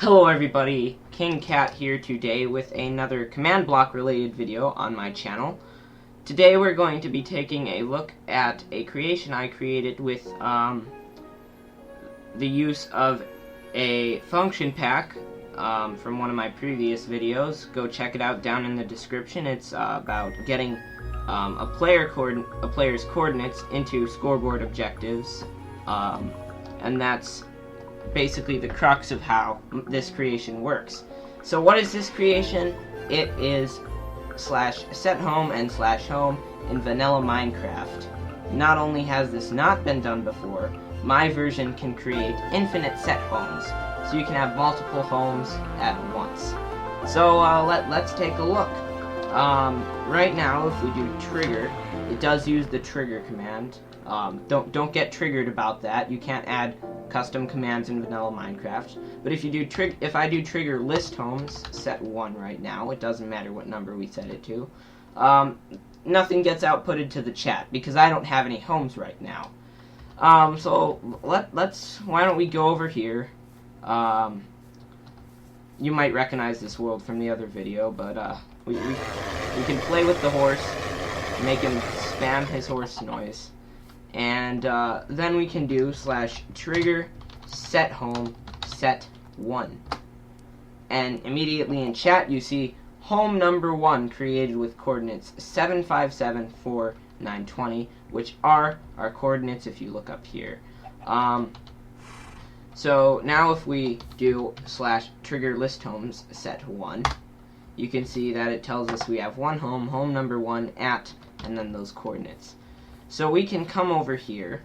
Hello everybody, King Cat here today with another command block related video on my channel. Today we're going to be taking a look at a creation I created with the use of a function pack from one of my previous videos. Go check it out down in the description. It's about getting a player's coordinates into scoreboard objectives, and that's basically the crux of how this creation works. So what is this creation? It is /Sethome and /home in vanilla Minecraft. Not only has this not been done before, my version can create infinite set homes, so you can have multiple homes at once. So let's take a look. Right now, if we do trigger, it does use the trigger command. Don't get triggered about that. You can't add custom commands in vanilla Minecraft. But if I do trigger list homes set 1 right now, it doesn't matter what number we set it to. Nothing gets outputted to the chat because I don't have any homes right now. So why don't we go over here? You might recognize this world from the other video, but we can play with the horse, make him spam his horse noise. And then we can do /trigger Sethome set 1. And immediately in chat you see home number 1 created with coordinates 7574920, which are our coordinates if you look up here. So now if we do /trigger list homes set 1, you can see that it tells us we have one home number 1 at, and then those coordinates. So we can come over here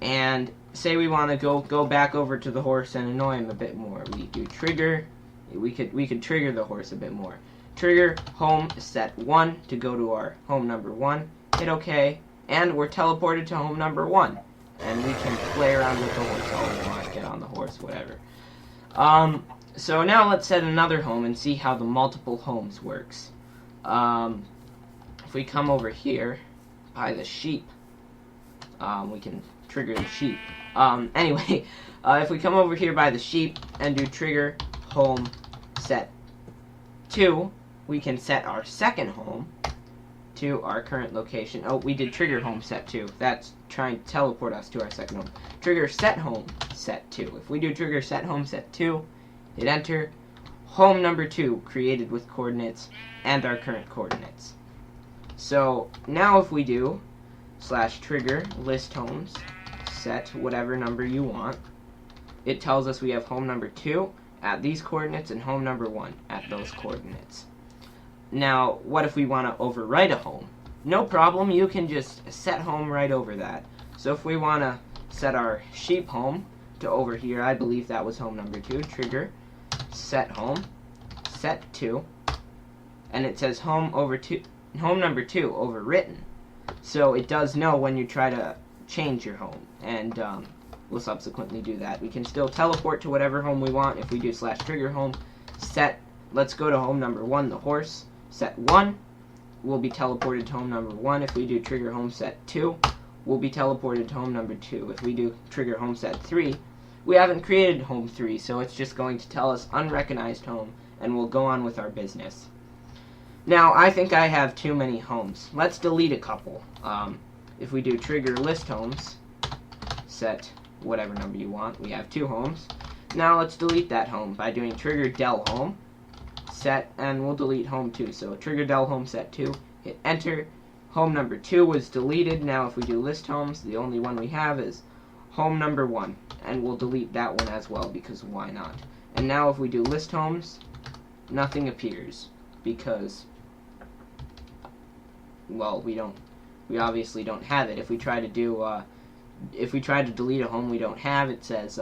and say we want to go back over to the horse and annoy him a bit more. We do trigger. We could trigger the horse a bit more. Trigger home set 1 to go to our home number 1. Hit OK, and we're teleported to home number 1. And we can play around with the horse all we want. Get on the horse, whatever. So now let's set another home and see how the multiple homes works. If we come over here by the sheep, we can trigger the sheep. Anyway, if we come over here by the sheep and do trigger home set 2, we can set our second home to our current location. Oh, we did trigger home set 2. That's trying to teleport us to our second home. Trigger set home set 2. If we do trigger set home set 2, hit enter. Home number 2 created with coordinates and our current coordinates. So now if we do /trigger list homes set whatever number you want, it tells us we have home number 2 at these coordinates and home number 1 at those coordinates. Now what if we want to overwrite a home? No problem, you can just set home right over that. So if we want to set our sheep home to over here, I believe that was home number 2, trigger set home set 2, and it says home number 2 overwritten. So it does know when you try to change your home, and we'll subsequently do that. We can still teleport to whatever home we want. If we do /trigger home set, let's go to home number 1, the horse, set 1, we'll be teleported to home number 1. If we do trigger home set 2, we'll be teleported to home number 2. If we do trigger home set 3, we haven't created home 3, so it's just going to tell us unrecognized home, and we'll go on with our business. Now, I think I have too many homes. Let's delete a couple. If we do trigger list homes, set whatever number you want, we have 2 homes. Now let's delete that home by doing trigger del home, set, and we'll delete home 2. So trigger del home set 2, hit enter. Home number 2 was deleted. Now if we do list homes, the only one we have is home number 1, and we'll delete that one as well because why not? And now if we do list homes, nothing appears because, well, we obviously don't have it. If we try to delete a home we don't have, it says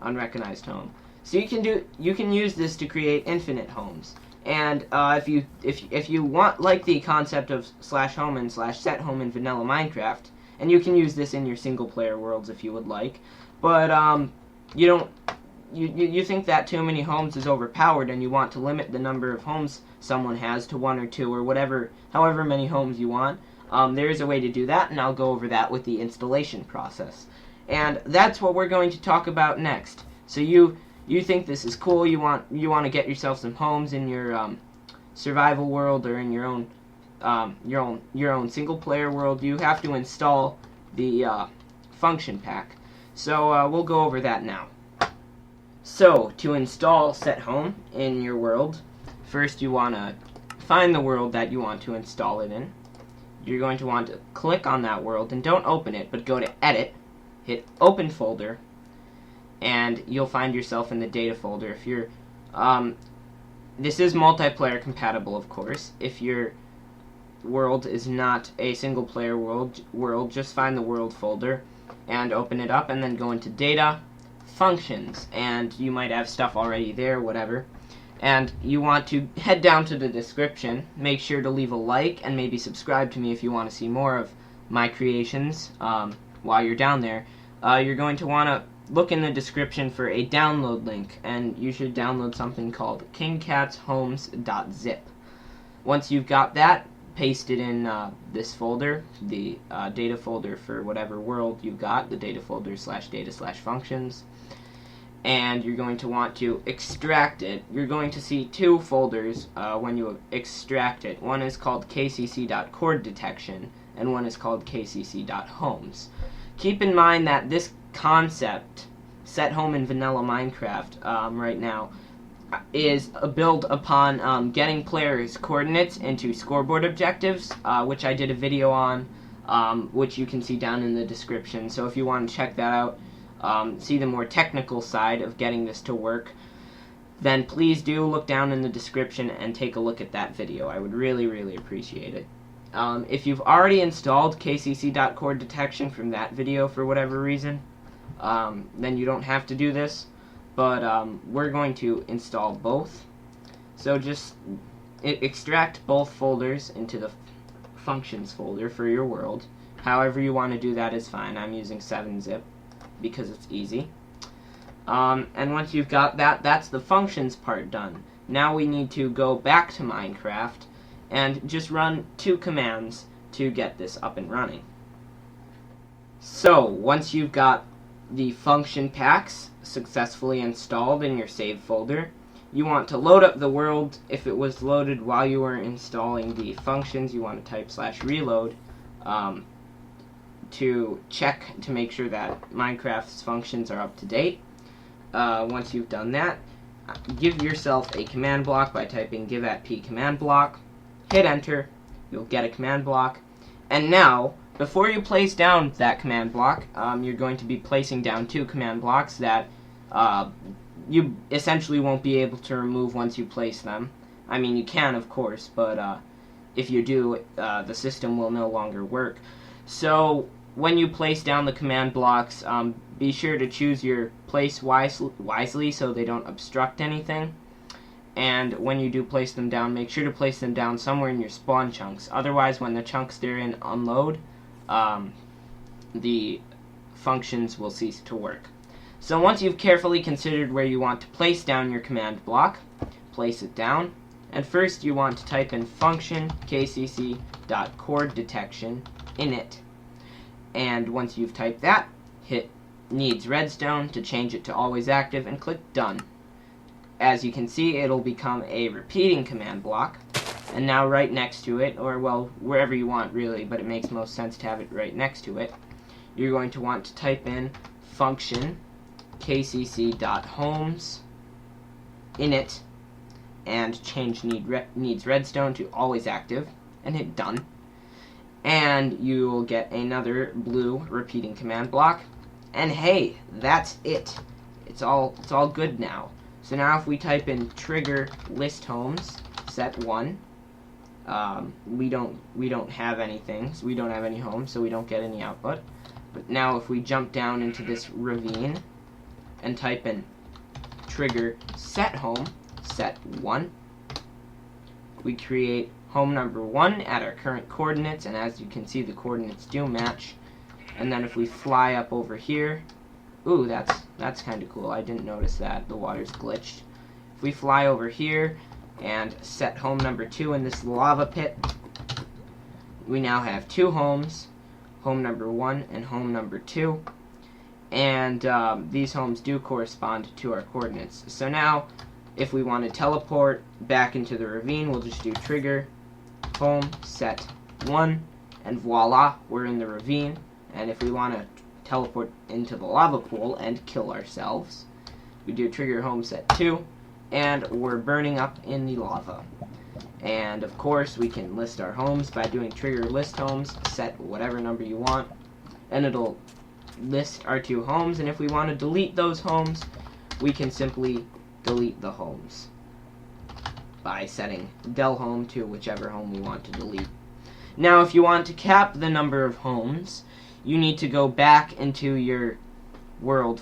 unrecognized home. So you can use this to create infinite homes. And if you want, like the concept of /home and /Sethome in vanilla Minecraft, and you can use this in your single player worlds if you would like, but you think that too many homes is overpowered and you want to limit the number of homes someone has to 1 or 2 or however many homes you want, there is a way to do that, and I'll go over that with the installation process. And that's what we're going to talk about next. So you you think this is cool, you want to get yourself some homes in your survival world or in your own single player world, you have to install the function pack. So we'll go over that now. So to install Sethome in your world, first you want to find the world that you want to install it in. You're going to want to click on that world, and don't open it, but go to Edit, hit Open Folder, and you'll find yourself in the Data folder. If you're, this is multiplayer compatible, of course. If your world is not a single player world, just find the World folder and open it up, and then go into Data, Functions, and you might have stuff already there, whatever. And you want to head down to the description, make sure to leave a like, and maybe subscribe to me if you want to see more of my creations while you're down there. You're going to want to look in the description for a download link, and you should download something called kingcatshomes.zip. Once you've got that, paste it in this folder, the data folder for whatever world you've got, the data folder /data/functions. And you're going to want to extract it. You're going to see two folders when you extract it. One is called kcc.chorddetection, and one is called kcc.homes. Keep in mind that this concept, Sethome in vanilla Minecraft right now, is built upon getting players' coordinates into scoreboard objectives, which I did a video on, which you can see down in the description. So if you want to check that out, see the more technical side of getting this to work, then please do look down in the description and take a look at that video. I would really, really appreciate it. If you've already installed kcc.chorddetection from that video for whatever reason, then you don't have to do this, but we're going to install both. So just extract both folders into the functions folder for your world. However you want to do that is fine. I'm using 7-zip. Because it's easy. And once you've got that, that's the functions part done. Now we need to go back to Minecraft and just run 2 commands to get this up and running. So once you've got the function packs successfully installed in your save folder, you want to load up the world. If it was loaded while you were installing the functions, you want to type /reload to check to make sure that Minecraft's functions are up to date. Once you've done that, give yourself a command block by typing give@p command block, hit enter, you'll get a command block, and now before you place down that command block, you're going to be placing down 2 command blocks that you essentially won't be able to remove once you place them. I mean, you can, of course, but if you do, the system will no longer work. So when you place down the command blocks, be sure to choose your place wisely so they don't obstruct anything. And when you do place them down, make sure to place them down somewhere in your spawn chunks. Otherwise, when the chunks they're in unload, the functions will cease to work. So once you've carefully considered where you want to place down your command block, place it down. And first you want to type in function kcc.chorddetection init. And once you've typed that, hit needs redstone to change it to always active and click done. As you can see, it'll become a repeating command block, and now right next to it, or well, wherever you want really, but it makes most sense to have it right next to it, you're going to want to type in function kcc.homes init and change needs redstone to always active and hit done. And you will get another blue repeating command block, and hey, that's it. It's all good now. So now if we type in trigger list homes set 1, we don't have anything, so we don't have any homes, so we don't get any output. But now if we jump down into this ravine and type in trigger Sethome set 1, we create home number 1 at our current coordinates, and as you can see, the coordinates do match. And then if we fly up over here, ooh, that's kind of cool. I didn't notice that the water's glitched. If we fly over here and set home number 2 in this lava pit, we now have 2 homes, home number 1 and home number 2. and these homes do correspond to our coordinates. So now, if we want to teleport back into the ravine, we'll just do trigger home set 1, and voila, we're in the ravine. And if we want to teleport into the lava pool and kill ourselves, we do trigger home set 2, and we're burning up in the lava. And of course, we can list our homes by doing trigger list homes, set whatever number you want, and it'll list our 2 homes. And if we want to delete those homes, we can simply delete the homes by setting del home to whichever home we want to delete. Now, if you want to cap the number of homes, you need to go back into your world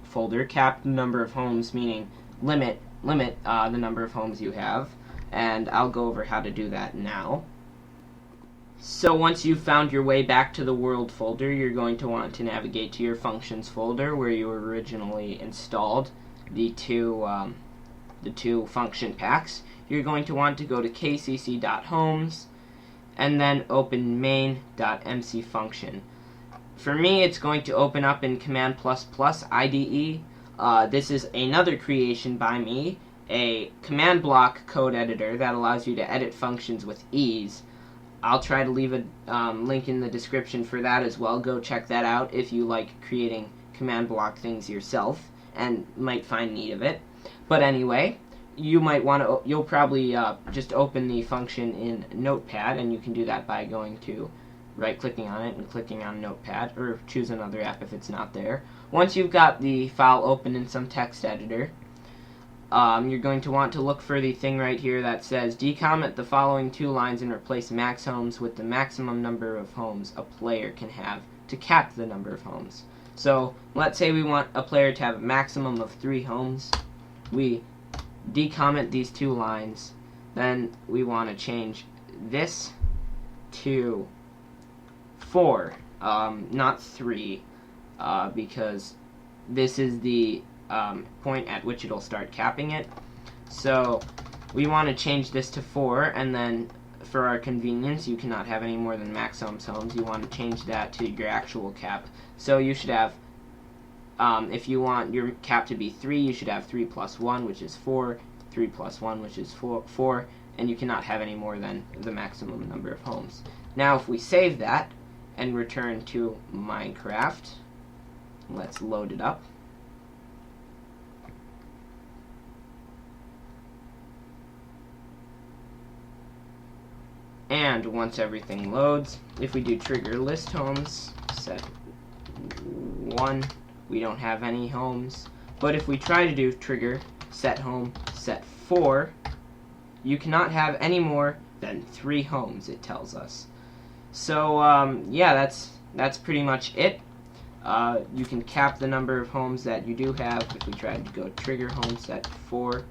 folder, cap the number of homes, meaning limit the number of homes you have, and I'll go over how to do that now. So once you've found your way back to the world folder, you're going to want to navigate to your functions folder where you originally installed the two function packs. You're going to want to go to kcc.homes and then open main.mc function. For me, it's going to open up in Command++ IDE. This is another creation by me, a command block code editor that allows you to edit functions with ease. I'll try to leave a link in the description for that as well. Go check that out if you like creating command block things yourself and might find need of it. But anyway, you'll probably just open the function in Notepad, and you can do that by going to right-clicking on it and clicking on Notepad, or choose another app if it's not there. Once you've got the file open in some text editor, you're going to want to look for the thing right here that says decomment the following 2 lines and replace max homes with the maximum number of homes a player can have to cap the number of homes. So let's say we want a player to have a maximum of 3 homes. We decomment these 2 lines, then we want to change this to 4, not 3, because this is the point at which it'll start capping it. So we want to change this to 4, and then for our convenience, you cannot have any more than max homes. You want to change that to your actual cap. So you should have, if you want your cap to be 3, you should have 3 plus 1, which is 4, 3 plus 1, which is 4, and you cannot have any more than the maximum number of homes. Now if we save that and return to Minecraft, let's load it up. And once everything loads, if we do trigger list homes, set 1, we don't have any homes. But if we try to do trigger set home, set 4, you cannot have any more than 3 homes, it tells us. So yeah, that's pretty much it. You can cap the number of homes that you do have. If we try to go trigger home set 4,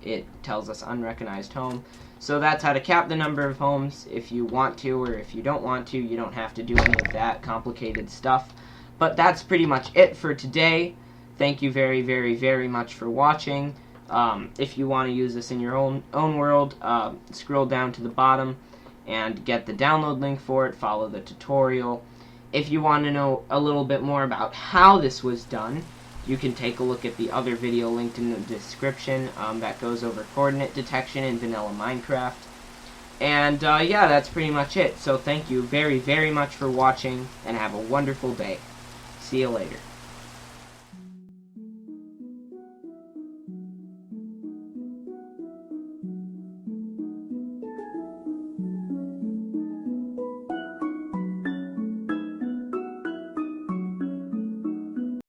it tells us unrecognized home. So that's how to cap the number of homes. If you want to, or if you don't want to, you don't have to do any of that complicated stuff. But that's pretty much it for today. Thank you very, very, very much for watching. If you want to use this in your own world, scroll down to the bottom and get the download link for it. Follow the tutorial. If you want to know a little bit more about how this was done, you can take a look at the other video linked in the description that goes over coordinate detection in vanilla Minecraft. And yeah, that's pretty much it. So thank you very, very much for watching, and have a wonderful day. See you later.